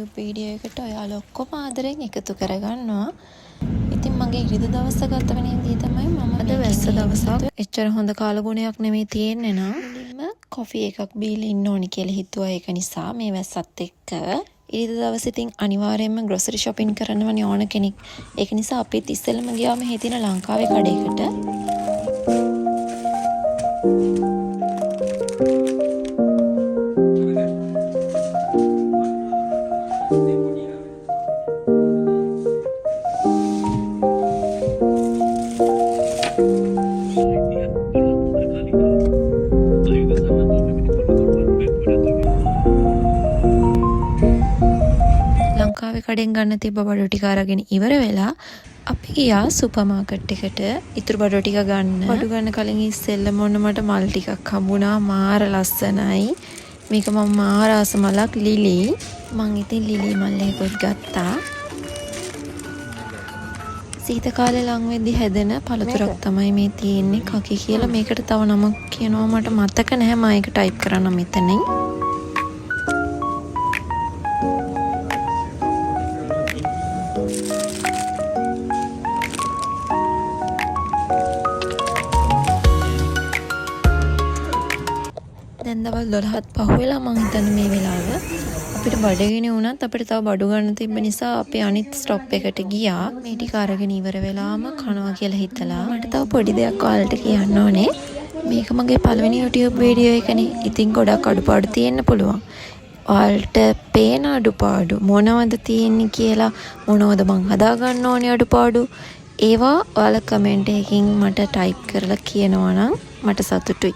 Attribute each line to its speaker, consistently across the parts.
Speaker 1: YouTube video එකට ඔයාලා ඔක්කොම ආදරෙන් එකතු කරගන්නවා. ඉතින් මගේ ඉරිදා දවස ගත වෙන විදිහ තමයි මම අද වැස්ස දවසක් එච්චර හොඳ කාලගුණයක් නෙමෙයි තියෙන්නේ නා. මුලින්ම කොෆි එකක් බීලා ඉන්න ඕනි කියලා හිතුවා. ඒක නිසා මේ වැස්සත් එක්ක ඉරිදා දවසේ ඉතින් අනිවාර්යයෙන්ම ග්‍රොසරි shopping කරනවනේ ඕන කෙනෙක්. ඒක නිසා අපිත් ඉස්සෙල්ලම ගියාම මෙහි තියෙන ලංකාවේ කඩේකට. ලංකාවේ කඩෙන් ගන්න තිබ්බ බඩු ටික අරගෙන ඉවර වෙලා අපි ගියා සුපර් මාකට් එකට ඉතුරු බඩු ටික ගන්න. බඩු ගන්න කලින් ඉස්සෙල්ලම මොන මට මල් ටිකක් හම්බුණා. මාර ලස්සනයි. මේක මම මාර ආස මලක් ලිලි. මං ඉතින් ලිලි මල් එකක් ගත්තා. සීත කාලේ ලඟ වෙද්දි හැදෙන පළතුරක් තමයි මේ තියෙන්නේ. කකි කියලා. මේකට තව නමක් කියනවා මට මතක නැහැ. මම ඒක ටයිප් කරන්න මෙතනින්. දැන් දවල් 12ත් පහුවෙලා මං හිතන්නේ මේ වෙලාව අපිට බඩගිනි වුණත් අපිට තව බඩු ගන්න තිබ්බ නිසා අපි අනිත් ස්ටොප් එකට ගියා. මේ ටික අරගෙන ඉවර වෙලාම කනවා කියලා හිතලා මට තව පොඩි දෙයක් ඔයාලට කියන්න ඕනේ. මේක මගේ පළවෙනි YouTube වීඩියෝ එකනේ. ඉතින් ගොඩක් අඩුපාඩු තියෙන්න පුළුවන්. ඔයාලට පේන අඩුපාඩු මොනවද තියෙන්නේ කියලා මොනවද මං හදා ගන්න ඕනේ අඩුපාඩු ඒවා ඔයාලා කමෙන්ට් එකකින් මට ටයිප් කරලා කියනවා නම් මට සතුටුයි.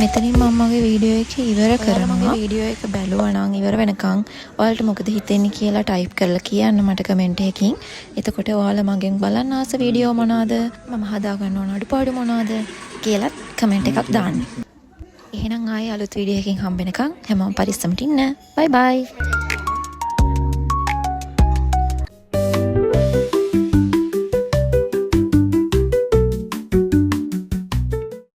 Speaker 1: මෙතනින් මම මගේ වීඩියෝ එක ඉවර කරනවා. වීඩියෝ එක බැලුවා නම් ඉවර වෙනකන් ඔයාලට මොකද හිතෙන්නේ කියලා ටයිප් කරලා කියන්න මට කමෙන්ට් එකකින්. එතකොට ඔයාලා මගෙන් බලන්න ආස වීඩියෝ මොනවාද? මම හදා ගන්න ඕන අඩුපාඩු මොනවාද කියලා කමෙන්ට් එකක් දාන්න. එහෙනම් ආයේ අලුත් වීඩියෝ එකකින් හම්බ වෙනකන් හැමෝම පරිස්සමට ඉන්න. බයි බයි.